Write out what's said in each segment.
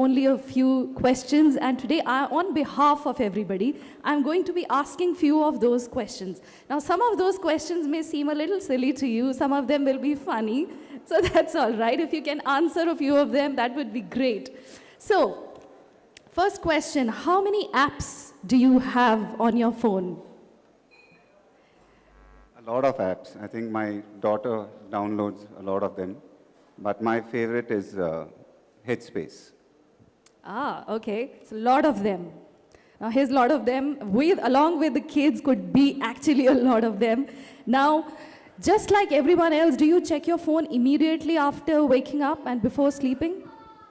only a few questions, and today, on behalf of everybody, I'm going to be asking few of those questions. Now, some of those questions may seem a little silly to you, some of them will be funny, so that's all right. If you can answer a few of them, that would be great. So, first question, how many apps do you have on your phone? A lot of apps. I think my daughter downloads a lot of them, but my favorite is Headspace. Ah, okay. So a lot of them. Now, here's a lot of them. Along with the kids, could be actually a lot of them. Now, just like everyone else, do you check your phone immediately after waking up and before sleeping?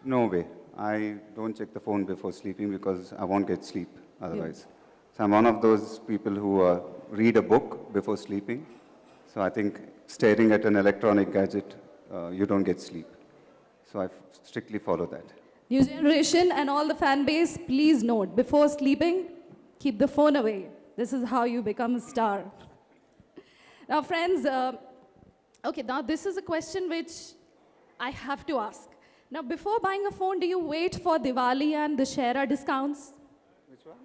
No way. I don't check the phone before sleeping because I won't get sleep otherwise. So I'm one of those people who read a book before sleeping. So I think staring at an electronic gadget, you don't get sleep. So I strictly follow that. New generation and all the fan base, please note, before sleeping, keep the phone away. This is how you become a star. Now, friends, okay, now this is a question which I have to ask. Now, before buying a phone, do you wait for Diwali and the Dussehra discounts? Which one?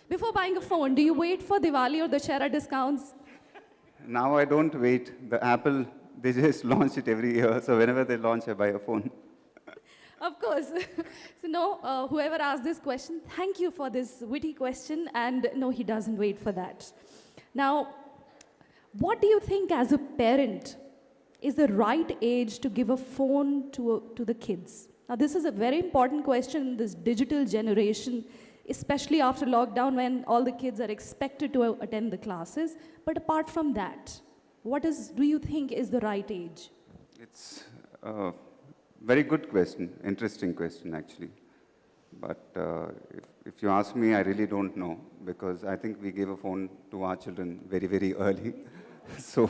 Before buying a phone, do you wait for Diwali or the Dussehra discounts? Now I don't wait. The Apple, they just launch it every year. So whenever they launch, I buy a phone. Of course. So no, whoever asked this question, thank you for this witty question. And no, he doesn't wait for that. Now, what do you think as a parent is the right age to give a phone to the kids? Now, this is a very important question in this digital generation, especially after lockdown when all the kids are expected to attend the classes. But apart from that, do you think is the right age? It's very good question, interesting question actually. But if you ask me, I really don't know because I think we gave a phone to our children very, very early. So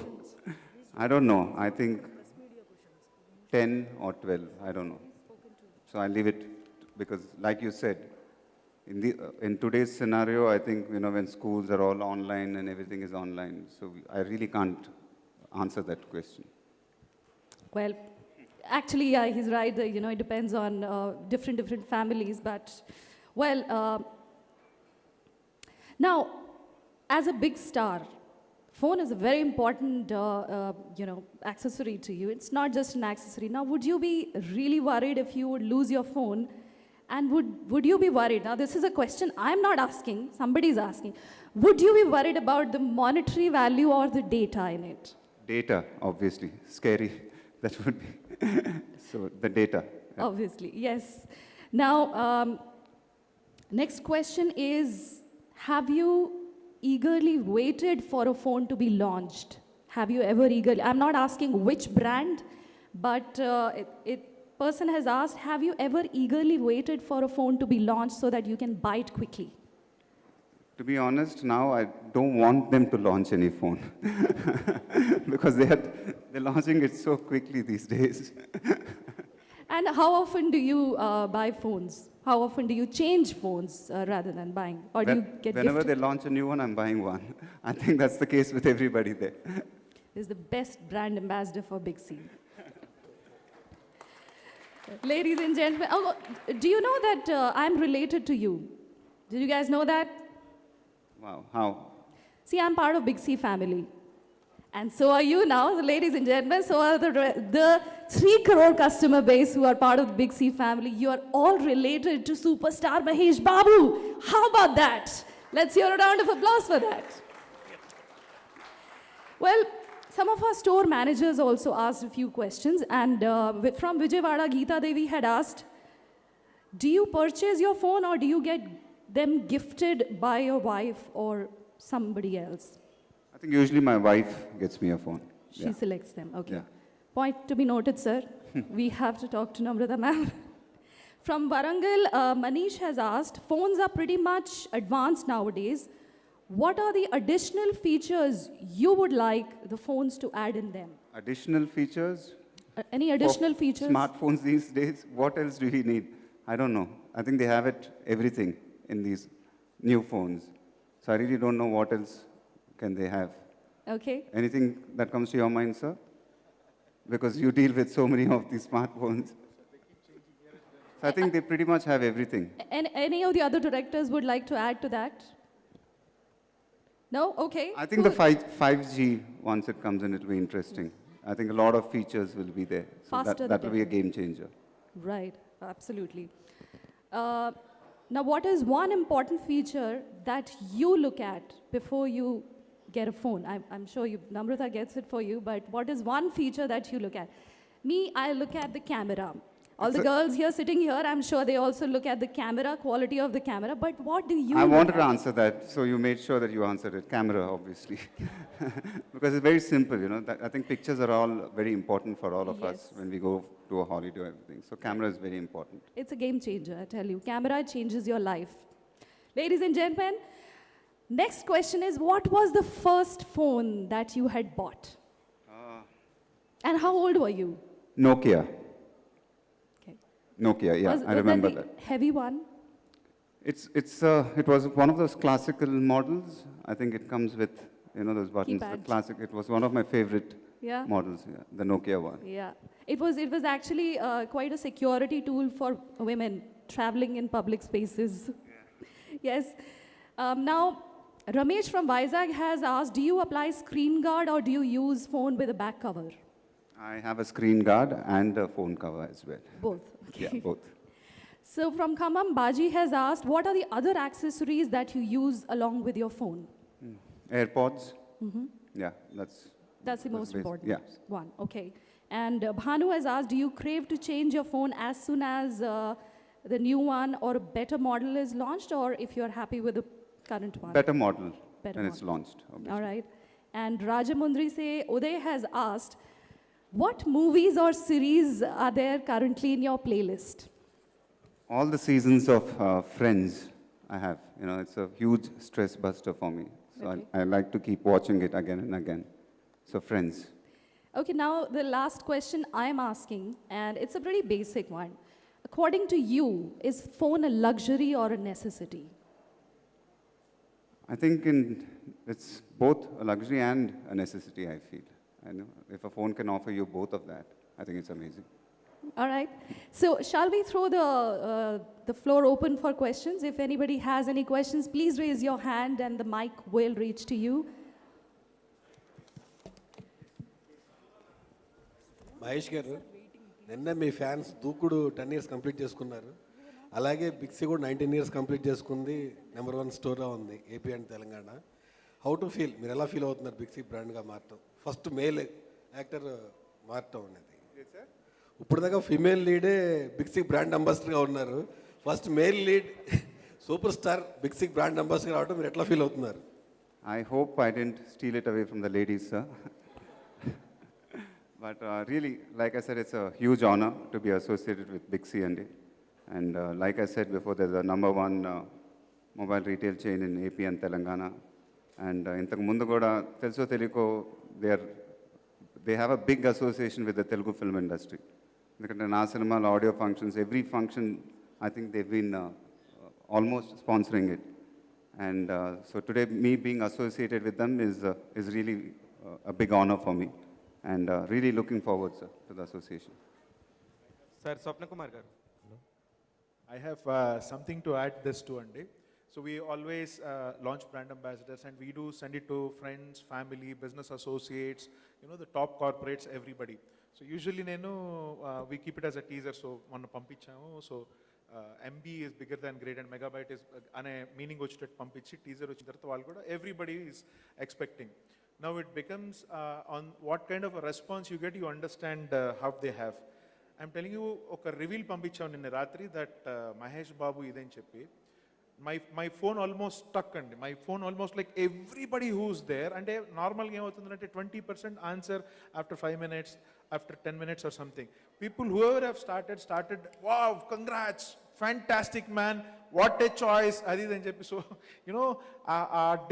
I don't know. I think 10 or 12, I don't know. So I leave it because like you said, in today's scenario, I think, when schools are all online and everything is online, so I really can't answer that question. Well, actually, yeah, he's right. It depends on different families. But, well, now, as a big star, phone is a very important, accessory to you. It's not just an accessory. Now, would you be really worried if you would lose your phone? And would you be worried? Now, this is a question I'm not asking. Somebody's asking. Would you be worried about the monetary value or the data in it? Data, obviously. Scary. That would be. So the data. Yeah. Obviously, yes. Now, next question is, have you eagerly waited for a phone to be launched? Have you ever eagerly? I'm not asking which brand, but person has asked, have you ever eagerly waited for a phone to be launched so that you can buy it quickly? To be honest, now I don't want them to launch any phone because they're launching it so quickly these days. And how often do you buy phones? How often do you change phones rather than buying? Or do you get Whenever gifted? they launch a new one, I'm buying one. I think that's the case with everybody there. This is the best brand ambassador for Big C. Ladies and gentlemen, do you know that I'm related to you? Did you guys know that? Wow, how? See, I'm part of Big C family. And so are you now, ladies and gentlemen. So are the 3 crore customer base who are part of the Big C family. You are all related to superstar Mahesh Babu. How about that? Let's hear a round of applause for that. Well, some of our store managers also asked a few questions. And from Vijayawada, Geeta Devi had asked, do you purchase your phone or do you get them gifted by your wife or somebody else? I think usually my wife gets me a phone. She selects them, okay. Yeah. Point to be noted, sir. We have to talk to Namrata ma'am. From Warangal, Manish has asked, phones are pretty much advanced nowadays. What are the additional features you would like the phones to add in them? Additional features? Any additional For features? Smartphones these days, what else do we need? I don't know. I think they have everything in these new phones. So I really don't know what else can they have. Okay. Anything that comes to your mind, sir? Because you deal with so many of these smartphones. So I think they pretty much have everything. And any of the other directors would like to add to that? No? Okay. I think the cool. 5G, once it comes in, it will be interesting. I think a lot of features will be there. So Faster that the will be a better. game changer. Right, absolutely. Now, what is one important feature that you look at before you get a phone? I'm sure Namrata gets it for you, but what is one feature that you look at? Me, I look at the camera. All the girls here sitting here, I'm sure they also look at the camera, quality of the camera, but what do you I look wanted to at? answer that, so you made sure that you answered it. Camera, obviously. Because it's very simple, you know. I think pictures are all very important for all of us Yes. when we go to a holiday or everything. So camera is very important. It's a game changer, I tell you. Camera changes your life. Ladies and gentlemen, next question is what was the first phone that you had bought? And how old were you? Nokia. Okay. Nokia, yeah, was I remember the that. heavy one? It was one of those classical models. I think it comes with, you know, those buttons. The Keypad. classic. It was one of my favorite Yeah. models. Yeah, the Nokia one. Yeah. It was actually quite a security tool for women traveling in public spaces. Yes. Now, Ramesh from Vizag has asked, do you apply screen guard or do you use phone with a back cover? I have a screen guard and a phone cover as well. Both. Yeah, Okay. both. So from Khamam, Baji has asked, what are the other accessories that you use along with your phone? AirPods. Yeah, That's the most basic. important Yeah. one. Okay. And Bhanu has asked, do you crave to change your phone as soon as the new one or a better model is launched, or if you're happy with the current one? Better model Better when it's model. launched. Obviously. All right. And Rajamundri say, Uday has asked, what movies or series are there currently in your playlist? All the seasons of Friends I have. You know, it's a huge stress buster for me. So Okay. I like to keep watching it again and again. So Friends. Okay, now the last question I'm asking, and it's a pretty basic one. According to you, is phone a luxury or a necessity? I think it's both a luxury and a necessity, I feel. I know if a phone can offer you both of that, I think it's amazing. All right. So shall we throw the floor open for questions? If anybody has any questions, please raise your hand and the mic will reach to you. Mahesh గారు నిన్న మీ fans దూకుడు 10 years complete చేసుకున్నారు. అలాగే బిక్సీ కూడా 19 years complete చేసుకుంది. #1 స్టోర్గా ఉంది AP and Telangana. How to feel, మీరు ఎలా ఫీల్ అవుతున్నారు బిక్సీ బ్రాండ్గా మారటం, ఫస్ట్ మేల్ యాక్టర్ మారటం అనేది? ఇప్పుడు దాకా ఫిమేల్ లీడే బిక్సీ బ్రాండ్ అంబాసిడర్గా ఉన్నారు. First male lead super star Big C brand ambassador రావడం మీరు ఎట్లా ఫీల్ అవుతున్నారు? I hope I didn't steal it away from the ladies, sir. But really, like I said, it's a huge honor to be associated with Big C and like I said before, they're the #1 mobile retail chain in AP and Telangana. And intaku mundu kuda teluso teliko they have a big association with the Telugu film industry. Because na cinema audio functions, every function, I think they've been almost sponsoring it. And so today, me being associated with them is really a big honor for me. And really looking forward, sir, to the association. Sir, Swapna Kumar garu. I have something to add this to Andy. So we always launch brand ambassadors and we do send it to friends, family, business associates, you know, the top corporates, everybody. So usually we keep it as a teaser. So manna pampichamu. So MB is bigger than great and megabyte is ane meaning vachittu pampichi teaser vachin tarvata vallu kuda everybody is expecting. Now it becomes on what kind of a response you get, you understand how they have. I'm telling you, oka reveal pampicham ninna ratri that Mahesh Babu ideni cheppi my phone almost stuck and my phone almost like everybody who's there and normal game avutundante 20% answer after 5 minutes, after 10 minutes or something. People whoever have started, wow, congrats, fantastic man, what a choice, adi then cheppi. So you know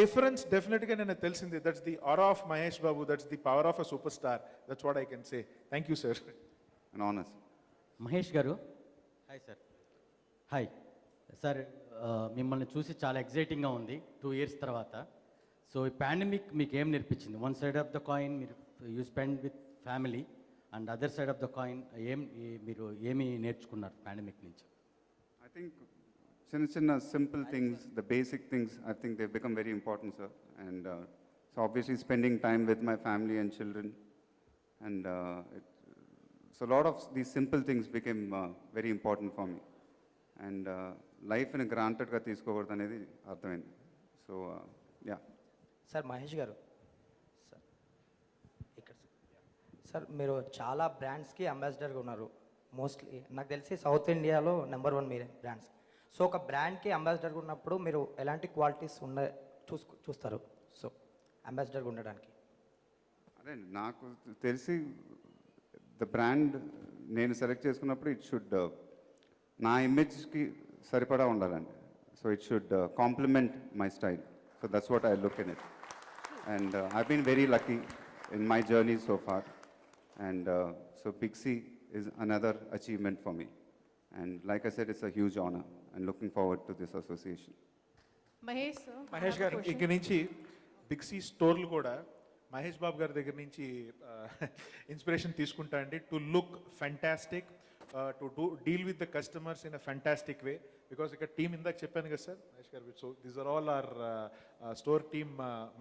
difference definitely nenu telisindi. That's the aura of Mahesh Babu, that's the power of a superstar. That's what I can say. Thank you, sir. An honor, sir. Mahesh గారు, hi sir. Hi sir, మిమ్మల్ని చూసి చాలా ఎగ్జైటింగ్గా ఉంది 2 years తర్వాత. So ఈ pandemic మీకు ఏం నేర్పించింది? One side of the coin మీరు you spend with family and other side of the coin మీరు ఏమి నేర్చుకున్నారు పాండమిక్ నుంచి? I think chinna simple things, the basic things, I think they've become very important, sir. And so obviously spending time with my family and children. And so a lot of these simple things became very important for me. And life in a granted ga తీసుకోకూడదు అనేది అర్థమైంది. So yeah. Sir Mahesh గారు sir ఇక్కడ sir మీరు చాలా బ్రాండ్స్కి అంబాసిడర్గా ఉన్నారు. Mostly నాకు తెలిసి సౌత్ ఇండియాలో నెంబర్ 1 మీరే బ్రాండ్స్. సో ఒక బ్రాండ్కి అంబాసిడర్గా ఉన్నప్పుడు మీరు ఎలాంటి క్వాలిటీస్ చూస్తారు సో అంబాసిడర్గా ఉండడానికి? అదే నాకు తెలిసి ద బ్రాండ్ నేను సెలెక్ట్ చేసుకున్నప్పుడు ఇట్ షుడ్ నా ఇమేజ్కి సరిపడా ఉండాలండి. So it should complement my style. So that's what I look in it. And I been very lucky in my journey so far. And so big C is another achievement for me. And like I said, it's a huge honor and looking forward to this association. Mahesh, sir. Mahesh గారు ఇక్కడి నుంచి big C స్టోర్లు కూడా మహేష్ బాబు గారి దగ్గర నుంచి inspiration తీసుకుంటా అండి. To look fantastic, to deal with the customers in a fantastic way. Because ఇక్కడ టీమ్ ఇందాక చెప్పాను కదా sir Mahesh garu. So these are all our store team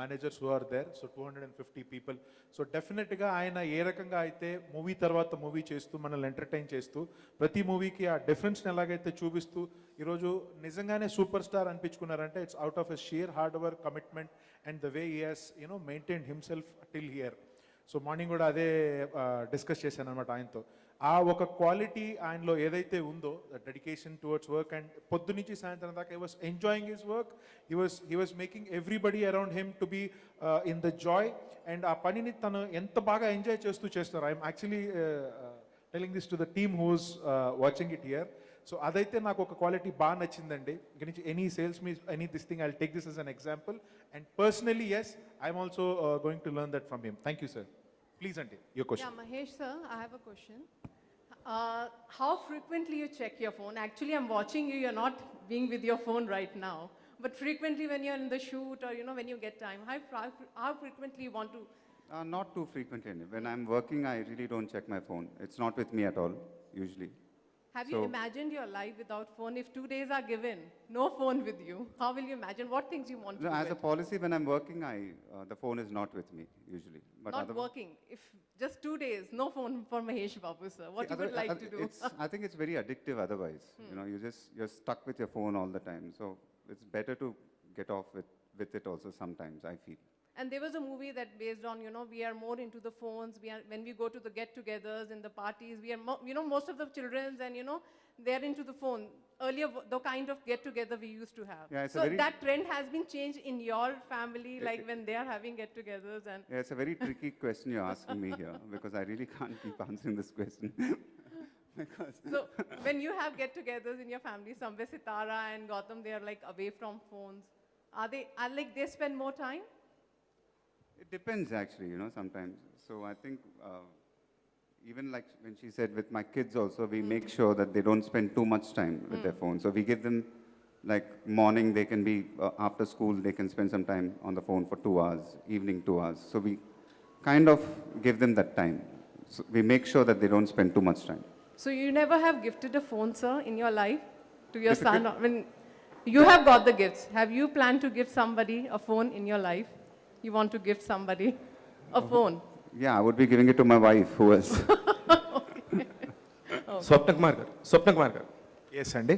managers who are there. So 250 people. So డెఫినెట్గా ఆయన ఏ రకంగా అయితే మూవీ తర్వాత మూవీ చేస్తూ మనల్ని ఎంటర్టైన్ చేస్తూ ప్రతి మూవీకి ఆ డిఫరెన్స్ని ఎలాగైతే చూపిస్తూ ఈరోజు నిజంగానే సూపర్ స్టార్ అనిపించుకున్నారంటే it's out of a sheer hard work, commitment and the way he has maintain himself till here. So morning కూడా అదే డిస్కస్ చేశాను అనమాట ఆయనతో. ఆ ఒక క్వాలిటీ ఆయనలో ఏదైతే ఉందో, the dedication towards work, and పొద్దు నుంచి సాయంత్రం దాకా he was enjoying his work. He was making everybody around him to be in the joy. And ఆ పనిని తను ఎంత బాగా ఎంజాయ్ చేస్తూ చేస్తారు. I'm actually telling this to the team who's watching it here. So అదైతే నాకు ఒక క్వాలిటీ బాగా నచ్చిందండి. ఇక్కడ నుంచి any sales me any this thing I will take this as an example. And personally, yes, I'm also going to learn that from him. Thank you, sir. Please, auntie, your question. Yeah, Mahesh, sir, I have a question. How frequently you check your phone? Actually, I'm watching you. You're not being with your phone right now. But frequently when you're in the shoot or, when you get time, how frequently you want to? Not too frequently. When I'm working, I really don't check my phone. It's not with me at all, usually. Have you imagined your life without phone? If 2 days are given, no phone with you, how will you imagine? What things you want to do? As a policy, when I'm working, the phone is not with me, usually. But Not working. If just 2 days, no phone for Mahesh Babu, sir. What you would like to do? I think it's very addictive otherwise. You're stuck with your phone all the time. So it's better to get off with it also sometimes, I feel. And there was a movie that based on, we are more into the phones. When we go to the get-togethers and the parties, we are, most of the children's and, they're into the phone. Earlier, the kind of get-together we used to have. Yeah, it's so that trend has been changed in your family, like when they are having get-togethers and. Yeah, it's a very tricky question you're asking me here because I really can't keep answering this question. Because So when you have get-togethers in your family, somewhere Sitara and Gautam, they are like away from phones. Are they spend more time? it depends actually, sometimes. So I think even like when she said with my kids also, we make sure that they don't spend too much time with their phone. So we give them like morning, they can be, after school, they can spend some time on the phone for 2 hours, evening 2 hours. So we kind of give them that time. So we make sure that they don't spend too much time. So you never have gifted a phone, sir, in your life to your son? When you have got the gifts, have you planned to give somebody a phone in your life? You want to gift somebody a phone? Yeah, I would be giving it to my wife. Who else? స్వప్న కుమార్ గారు. Yes అండి.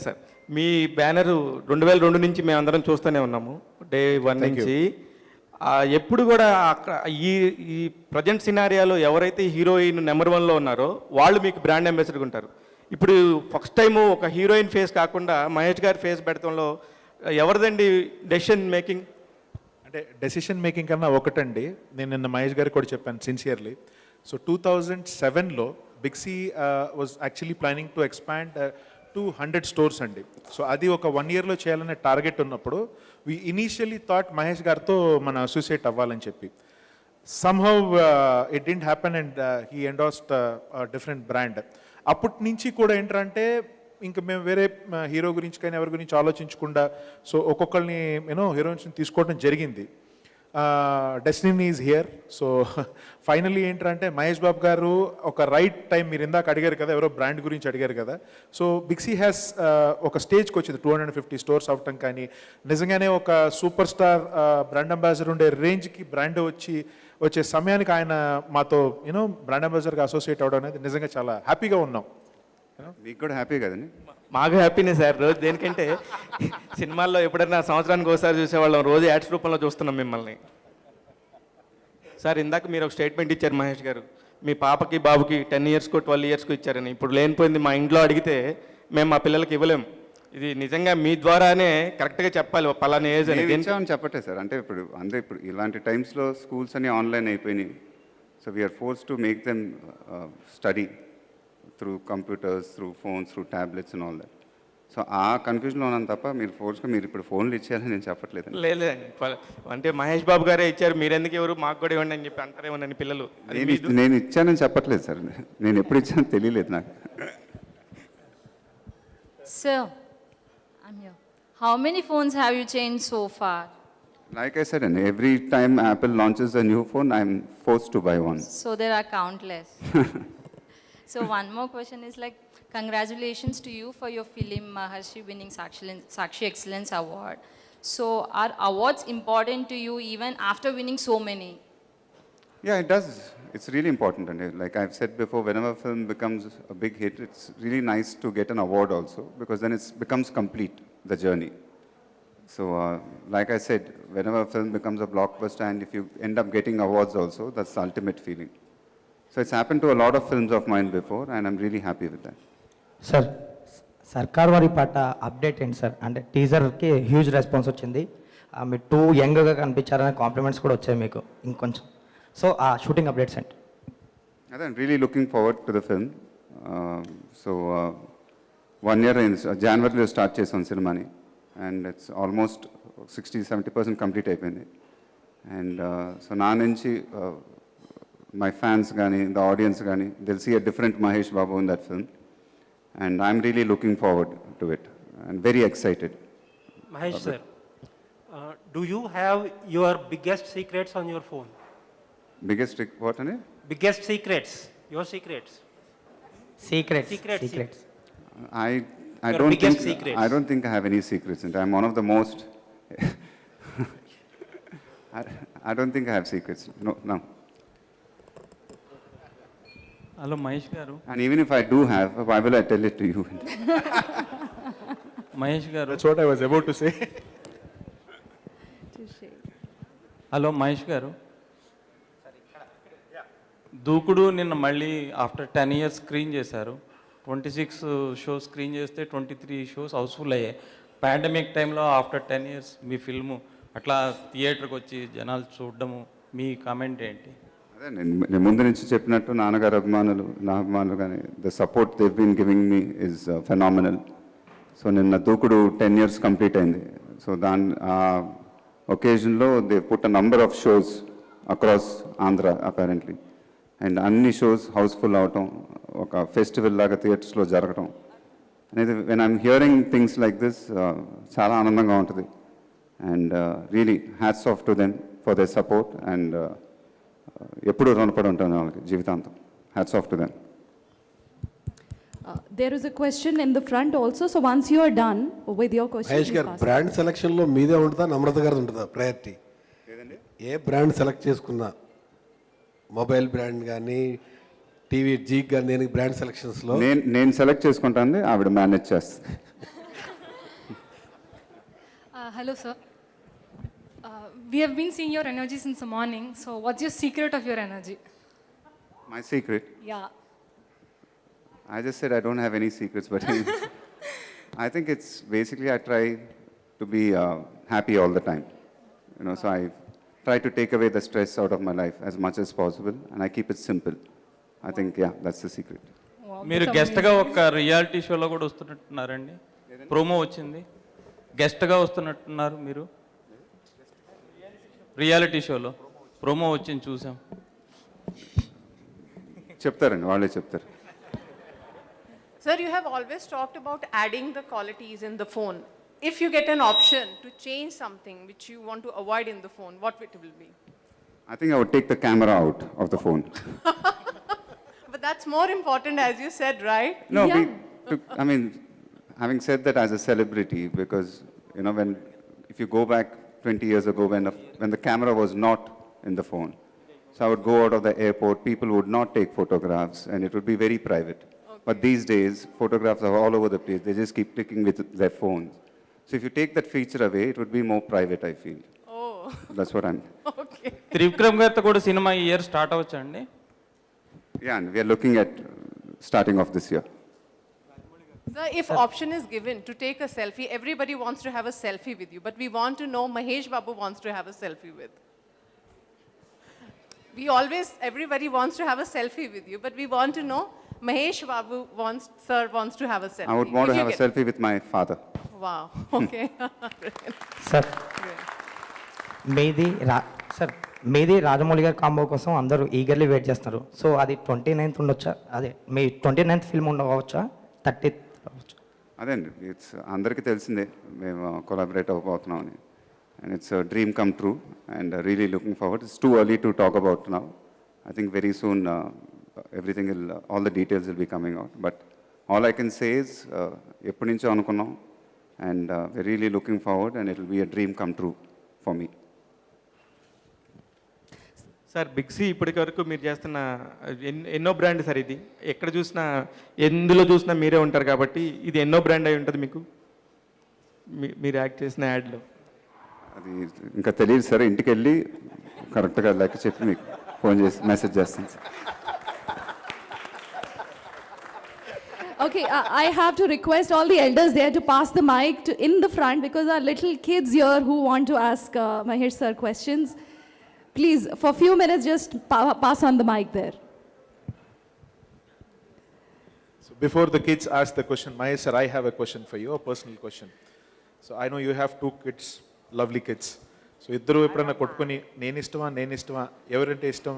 Sir మీ banner 2002 నుంచి మేము అందరం చూస్తూనే ఉన్నాము, day 1 నుంచి. ఎప్పుడు కూడా అక్కడ ఈ ప్రజెంట్ సినారియాలో ఎవరైతే హీరోయిన్ నెంబర్ 1లో ఉన్నారో వాళ్ళు మీకు బ్రాండ్ అంబాసిడర్గా ఉంటారు. ఇప్పుడు ఫస్ట్ టైము ఒక హీరోయిన్ ఫేస్ కాకుండా మహేష్ గారి ఫేస్ పెడతంలో ఎవరిదండి డెసిషన్ మేకింగ్? అంటే డెసిషన్ మేకింగ్ కన్నా ఒకటండి, నేను నిన్న మహేష్ గారికి కూడా చెప్పాను సిన్సియర్లీ. సో 2007లో Big C was actually planning to expand to 100 stores అండి. సో అది ఒక 1 yearలో చేయాలనే టార్గెట్ ఉన్నప్పుడు వి ఇనీషియలీ థాట్ మహేష్ గారితో మనం అసోసియేట్ అవ్వాలని చెప్పి. Somehow it didn't happen and he endorsed different brand. అప్పటి నుంచి కూడా ఏంటంటే ఇంకా మేము వేరే హీరో గురించి కానీ ఎవరి గురించి ఆలోచించకుండా సో ఒక్కొక్కరిని హీరోయిన్స్ని తీసుకోవడం జరిగింది. Destiny is here. So finally ఏంటంటే మహేష్ బాబు గారు ఒక రైట్ టైం, మీరు ఇందాక అడిగారు కదా, ఎవరో బ్రాండ్ గురించి అడిగారు కదా. సో బిక్సీ హ్యాస్ ఒక స్టేజ్కి వచ్చింది 250 స్టోర్స్ అవటం, కానీ నిజంగానే ఒక సూపర్ స్టార్ బ్రాండ్ అంబాసిడర్ ఉండే రేంజ్కి బ్రాండ్ వచ్చే సమయానికి ఆయన మాతో బ్రాండ్ అంబాసిడర్గా అసోసియేట్ అవ్వడం అనేది నిజంగా చాలా హ్యాపీగా ఉన్నాం. మీకు కూడా హ్యాపీ కదండి. మాకు హ్యాపీనే సార్. రోజు దేనికంటే సినిమాల్లో ఎప్పుడైనా సంవత్సరానికి ఒకసారి చూసేవాళ్ళం, రోజు యాడ్స్ రూపంలో చూస్తున్నాం మిమ్మల్ని. సార్ ఇందాక మీరు ఒక స్టేట్మెంట్ ఇచ్చారు మహేష్ గారు, మీ పాపకి బాబుకి 10 ఇయర్స్కో 12 ఇయర్స్కో ఇచ్చారని. ఇప్పుడు లేనిపోయింది మా ఇంట్లో అడిగితే మేము మా పిల్లలకి ఇవ్వలేం. ఇది నిజంగా మీ ద్వారానే కరెక్ట్గా చెప్పాలి పలానా ఏజ్ అని. ఇచ్చామని చెప్పట్లేదు సార్. అంటే ఇప్పుడు ఇలాంటి టైమ్స్లో స్కూల్స్ అన్నీ ఆన్లైన్ అయిపోయినాయి. So we are force to make them study through computers, through phones, through tablets and all that. So ఆ కన్ఫ్యూజన్లో ఉన్నాను తప్ప మీరు ఇప్పుడు ఫోన్లు ఇచ్చేయాలని నేను చెప్పట్లేదు. లేదండి, అంటే మహేష్ బాబు గారే ఇచ్చారు, మీరెందుకు ఎవరు మాకు కూడా ఇవ్వండి అని చెప్పి అంటారేమోనని పిల్లలు. నేను ఇచ్చానని చెప్పట్లేదు సార్. నేను ఎప్పుడు ఇచ్చానో తెలియలేదు నాకు. Sir, I'm here. How many phones have you changed so far? Like I said, and every time Apple launches a new phone, I'm forced to buy one. So there are countless. So one more question is like, congratulations to you for your film Maharshi winning Sakshi Excellence Award. So are awards important to you even after winning so many? Yeah, it does. It's really important. And like I've said before, whenever a film becomes a big hit, it's really nice to get an award also, because then it becomes complete, the journey. So like I said, whenever a film becomes a blockbuster and if you end up getting awards also, that's the ultimate feeling. So it's happened to a lot of films of mine before, and I'm really happy with that. Sir సర్కార్ వారి పాట update ఏంటి sir? అంటే టీజర్కి huge response వచ్చింది, మీరు two యంగ్గా కనిపించారనే compliments కూడా వచ్చాయి మీకు ఇంకొంచెం. సో ఆ షూటింగ్ అప్డేట్స్ ఏంటి? I'm really looking forward to the film. So 1 year in January start చేసాం సినిమాని, and it's almost 60-70% complete అయిపోయింది. And so నా నుంచి my fans కానీ, the audience కానీ, they'll see a different Mahesh Babu in that film. And I'm really looking forward to it and very excited. Mahesh sir, do you have your biggest secrets on your phone? Biggest what ane? Biggest secrets, your secrets. Secrets. Secrets. I Your don't biggest think secrets. I don't think I have any secrets, and I'm one of the most. I don't think I have secrets. No. Hello Mahesh గారు. And even if I do have, why will I tell it to you? Mahesh గారు. That's what I was about to say. Hello Mahesh గారు. దూకుడు నిన్న మళ్ళీ after 10 years screen చేశారు. 26 shows screen చేస్తే 23 shows Housefull అయ్యాయి. Pandemic టైంలో ఆఫ్టర్ 10 ఇయర్స్ మీ film అట్లా థియేటర్కి వచ్చి జనాలు చూడడము, మీ కామెంట్ ఏంటి? అదే నేను ముందు నుంచి చెప్పినట్టు నాన్నగారు అభిమానులు, నా అభిమానులు కానీ, the support they've been giving me is phenomenal. So నిన్న దూకుడు 10 ఇయర్స్ కంప్లీట్ అయింది. సో ఆ ఒకేజన్లో they put a number of shows across Andhra apparently. And అన్ని షోస్ హౌస్ఫుల్ అవటం, ఒక ఫెస్టివల్ లాగా థియేటర్స్లో జరగటం అనేది, when I'm hearing things like this, చాలా ఆనందంగా ఉంటుంది. And really hats off to them for their support. And ఎప్పుడు రుణపడి ఉంటాను వాళ్ళకి జీవితాంతం. Hats off to them. There is a question in the front also, so once you are done with your question, Mahesh గారు, brand సెలక్షన్లో మీదే ఉంటుందా నమ్రత గారు ఉంటుందా ప్రయారిటీ? ఏ బ్రాండ్ సెలెక్ట్ చేసుకున్నా, మొబైల్ బ్రాండ్ కానీ టీవీ జీక్ కానీ, నేను బ్రాండ్ సెలక్షన్స్లో నేను సెలెక్ట్ చేసుకుంటాను, ఆవిడ మేనేజ్ చేస్తుంది. Hello, sir. We have been seeing your energy since the morning. So, what's your secret of your energy? My secret? Yeah. I just said I don't have any secrets, but I think it's basically I try to be happy all the time. So I try to take away the stress out of my life as much as possible, and I keep it simple. I think, yeah, that's the secret. Wow, మీరు that's గెస్ట్గా amazing. ఒక reality షోలో కూడా వస్తున్నట్టున్నారండి. Promo వచ్చింది, గెస్ట్గా వస్తున్నట్టున్నారు మీరు. Reality షోలో promo వచ్చింది చూసాం. చెప్తారండి, వాళ్ళే చెప్తారు. Sir, you have always talked about adding the qualities in the phone. if you get an option to change something which you want to avoid in the phone, what it will be? I think I would take the camera out of the phone. But that's more important, as you said, right? No, Yeah. I mean, having said that, as a celebrity, because, you know, if you go back 20 years ago when the camera was not in the phone, so I would go out of the airport, people would not take photographs, and it would be very private. But these days, photographs are all over the place. They just keep clicking with their phones. So if you take that feature away, it would be more private, I feel. Oh, That's what I'm... okay. Trivikram గారితో కూడా cinema ఈ year start అవ్వచ్చా అండి? Yeah, and we are looking at starting off this year. Sir, if option is given to take a selfie, everybody wants to have a selfie with you, but we want to know Mahesh Babu wants to have a selfie with. Everybody wants to have a selfie with you, but we want to know Mahesh Babu sir wants to have a selfie. I would want If to you have a get- selfie with my father. Wow, okay. Sir మీది రాజమౌళి గారి combo కోసం అందరూ eagerly wait చేస్తున్నారు. So అది 29th ఉండొచ్చా? అదే మీ 29th film ఉండవచ్చా? 30th అవ్వచ్చా? అదే అండి, ఇట్స్ అందరికీ తెలిసిందే మేము కొలాబరేట్ అవ్వబోతున్నామని. And it's dream come true and really looking forward. It's too early to talk about now. I think very soon everything all the details will be coming out. But all I can say is ఎప్పటి నుంచో అనుకున్నాం and we're really looking forward and it will be a dream come true for me. Sir Big C ఇప్పటి వరకు మీరు చేస్తున్న ఎన్నో brand sir ఇది. ఎక్కడ చూసినా ఎందులో చూసినా మీరే ఉంటారు కాబట్టి ఇది ఎన్నో బ్రాండ్ అయి ఉంటుంది మీకు మీరు యాక్ట్ చేసిన యాడ్లో. అది ఇంకా తెలియదు సార్, ఇంటికి వెళ్ళి కరెక్ట్గా లెక్క చెప్పి మీకు ఫోన్ చేసి మెసేజ్ చేస్తాను sir. Okay, I have to request all the elders there to pass the mic in the front because there are little kids here who want to ask Mahesh sir questions. Please, for a few minutes, just pass on the mic there. So before the kids ask the question, Mahesh sir, I have a question for you, a personal question. So I know you have 2 kids, lovely kids. So ఇద్దరు ఎప్పుడైనా కొట్టుకొని నేను ఇష్టమా ఎవరంటే ఇష్టం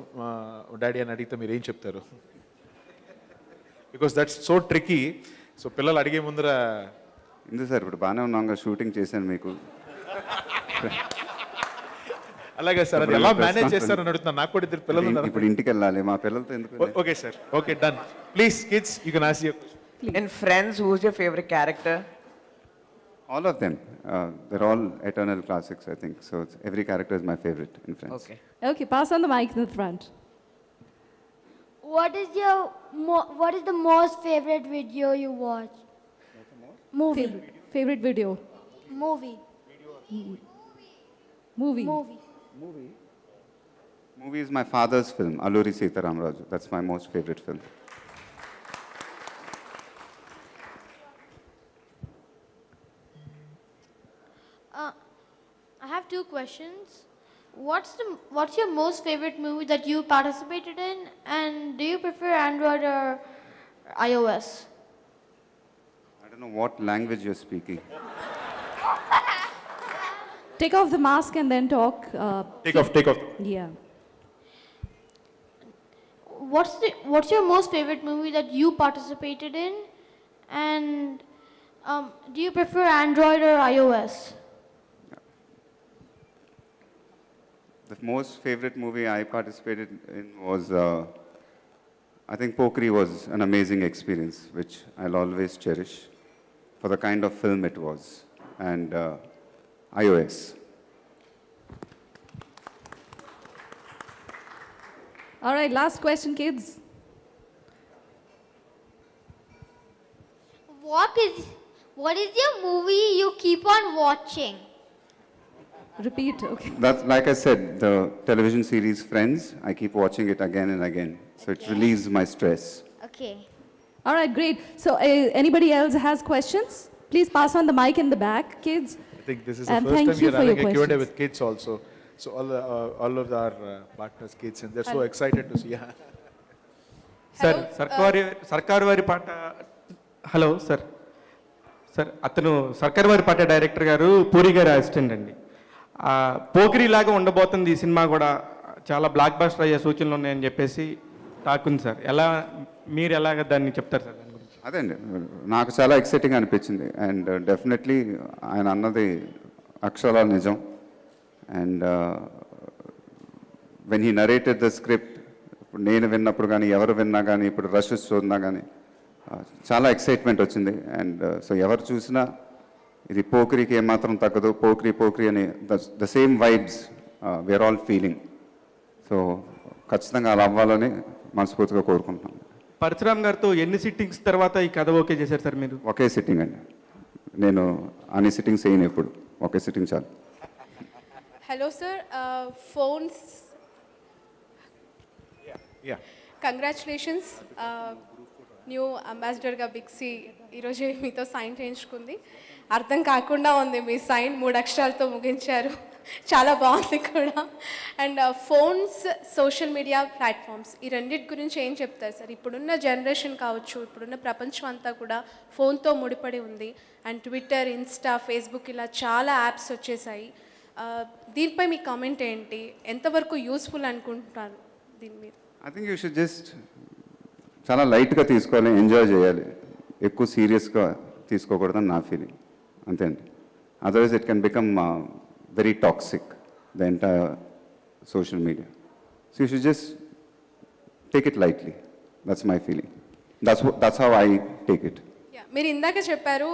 daddy అని అడిగితే మీరు ఏం చెప్తారు? Because that's so tricky. So పిల్లలు అడిగే ముందర ఎందుకు సార్, ఇప్పుడు బాగానే ఉన్నాం, షూటింగ్ చేశాను మీకు. అలాగే సార్, అది ఎలా మేనేజ్ చేస్తారని అడుగుతున్నా. నాకు కూడా 2 పిల్లలు ఉన్నారు. ఇప్పుడు ఇంటికి వెళ్ళాలి, మా పిల్లలతో ఎందుకు? Okay sir, okay, done. Please kids, you can ask your question. In Friends, who's your favorite character? All of them. They're all eternal classics, I think. So every character is my favorite in Friends. Okay. Okay, pass on the mic in the front. What is the most favorite video you watch? Movie. Favorite video. Movie. Movie. Movie is my father's film, Alluri Sitaramraju. That's my most favorite film. I have 2 questions. What's your most favorite movie that you participated in, and do you prefer Android or iOS? I don't know what language you're speaking. Take off the mask and then talk. Take off. Yeah. What's your most favorite movie that you participated in, and do you prefer Android or iOS? The most favorite movie I participated in was, I think Pokri was an amazing experience, which I'll always cherish for the kind of film it was. And iOS. All right, last question, kids. What is your movie you keep on watching? Repeat, okay. That's, like I said, the television series Friends, I keep watching it again and again. So it relieves my stress. Okay. All right, great. So anybody else has questions? Please pass on the mic in the back, kids. I think this is the And first thank time you you're for your having a Q&A questions. with kids also. So all of our partners, kids, and they're so excited to see. Yeah. Sir సర్కారు వారి పాట. Hello sir. Sir అతను సర్కారు వారి పాట director గారు పూరి గారి assistant అండి. పోకిరి లాగా ఉండబోతుంది ఈ సినిమా కూడా, చాలా బ్లాక్ బస్టర్ అయ్యే సూచనలు ఉన్నాయని చెప్పేసి టాక్ ఉంది సార్. మీరు ఎలాగ దాన్ని చెప్తారు సార్ దాని గురించి? అదే అండి నాకు చాలా ఎక్సైటింగ్ అనిపించింది అండ్ డెఫినెట్లీ ఆయన అన్నది అక్షరాల నిజం and when he narrated the script ఇప్పుడు నేను విన్నప్పుడు కానీ ఎవరు విన్నా కానీ ఇప్పుడు రష్ చూసినా కానీ చాలా ఎక్సైట్మెంట్ వచ్చింది అండ్ సో ఎవరు చూసినా ఇది పోక్రీకి ఏమాత్రం తగ్గదు పోక్రీ అని the same vibes we are all feeling so ఖచ్చితంగా అలా అవ్వాలని మనస్ఫూర్తిగా కోరుకుంటున్నాను. పరశురామ్ గారితో ఎన్ని సిట్టింగ్స్ తర్వాత ఈ కథ ఓకే చేశారు సార్ మీరు? ఒకే సిట్టింగ్ అండి, నేను అన్ని సిట్టింగ్స్ చేయను ఎప్పుడు, ఒకే సిట్టింగ్ చాలు. Hello, sir. Phones. Yeah. Congratulations. New అంబాసిడర్గా బిక్సీ ఈరోజు మీతో సైన్ చేయించుకుంది. అర్థం కాకుండా ఉంది మీ సైన్, 3 అక్షరాలతో ముగించారు. చాలా బాగుంది కూడా. And phones, social media platforms, ఈ రెండింటి గురించి ఏం చెప్తారు సార్? ఇప్పుడున్న జనరేషన్ కావచ్చు, ఇప్పుడున్న ప్రపంచం అంతా కూడా ఫోన్తో ముడిపడి ఉంది. అండ్ ట్విట్టర్, ఇన్స్టా, ఫేస్బుక్ ఇలా చాలా యాప్స్ వచ్చేసాయి. దీనిపై మీ కామెంట్ ఏంటి? ఎంతవరకు యూస్ఫుల్ అనుకుంటున్నారు దీని మీద? I think you should just చాలా లైట్గా తీసుకోవాలి, ఎంజాయ్ చేయాలి, ఎక్కువ సీరియస్గా తీసుకోకూడదని నా ఫీలింగ్, అంతే అండి. Otherwise it can become very toxic, the entire social media. So you should just take it lightly, that's my feeling, that's how I take it. మీరు ఇందాక చెప్పారు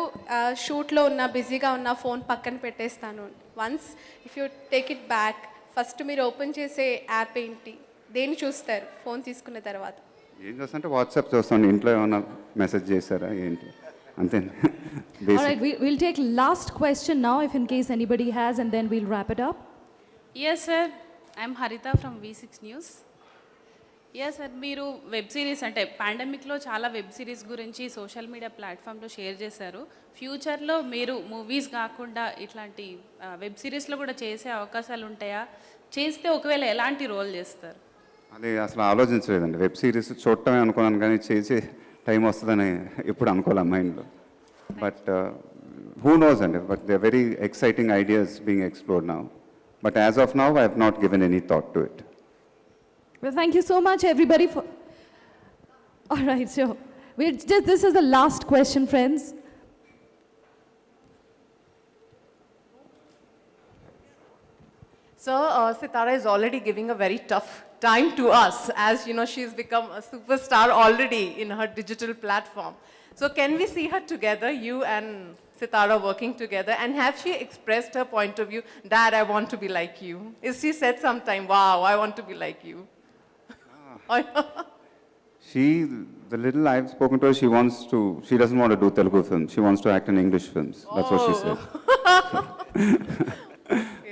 షూట్లో ఉన్న బిజీగా ఉన్న ఫోన్ పక్కన పెట్టేస్తాను. Once if you take it back, first మీరు open చేసే యాప్ ఏంటి? దేన్ని చూస్తారు ఫోన్ తీసుకున్న తర్వాత? ఏం చేస్తానంటే వాట్సాప్ చూస్తాను, ఇంట్లో ఏమైనా మెసేజ్ చేశారా ఏంటి, అంతే. All right, we'll take last question now if in case anybody has, and then we'll wrap it up. Yes, sir. I'm Harita from V6 News. Yes sir, మీరు వెబ్ సిరీస్ అంటే పాండమిక్లో చాలా వెబ్ సిరీస్ గురించి social media ప్లాట్ఫామ్లో share చేశారు. ఫ్యూచర్లో మీరు movies కాకుండా ఇట్లాంటి వెబ్ సిరీస్లో కూడా చేసే అవకాశాలు ఉంటాయా? చేస్తే ఒకవేళ ఎలాంటి రోల్ చేస్తారు? అది అసలు ఆలోచించలేదండి. వెబ్ సిరీస్ చూడటమే అనుకున్నాను కానీ చేసే టైం వస్తుందని ఎప్పుడు అనుకోలే మైండ్లో. బట్ హూ నోస్ అండి, but they are very exciting ideas being explored now. But as of now I have not given any thought to it. Well, thank you so much, everybody. All right, so this is the last question, friends. So, Sitara is already giving a very tough time to us, as you know, she's become a superstar already in her digital platform. So, can we see her together, you and Sitara working together? And have she expressed her point of view, Dad, I want to be like you? Is she said sometime, wow, I want to be like you? The little I've spoken to her, she doesn't want to do Telugu films. She wants to act in English films. That's what she said.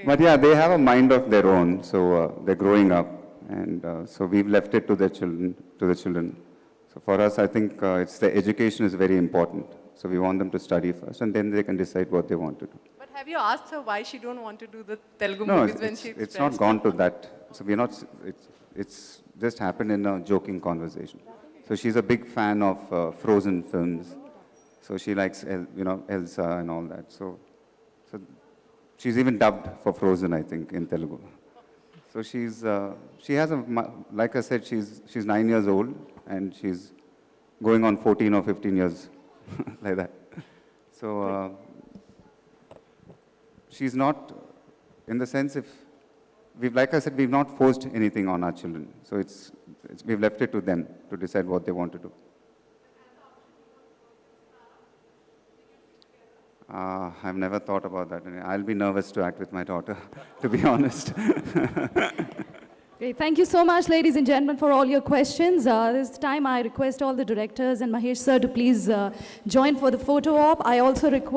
But yeah, they have a mind of their own, so they're growing up, and so we've left it to the children. So for us, I think it's the education is very important. So we want them to study first, and then they can decide what they want to do. But have you asked her why she don't want to do the Telugu No, movies when she it's not gone to that. So we're not. It's just happened in a joking conversation. So she's a big fan of Frozen films. So she likes, Elsa and all that. So she's even dubbed for Frozen, I think, in Telugu. So she has like I said, she's 9 years old, and she's going on 14 or 15 years, like that. So she's not, in the sense, like I said, we've not forced anything on our children. So we've left it to them to decide what they want to do. I've never thought about that. I'll be nervous to act with my daughter, to be honest. Great. Thank you so much, ladies and gentlemen, for all your questions. This time I request all the directors and Mahesh sir to please join for the photo op. I also request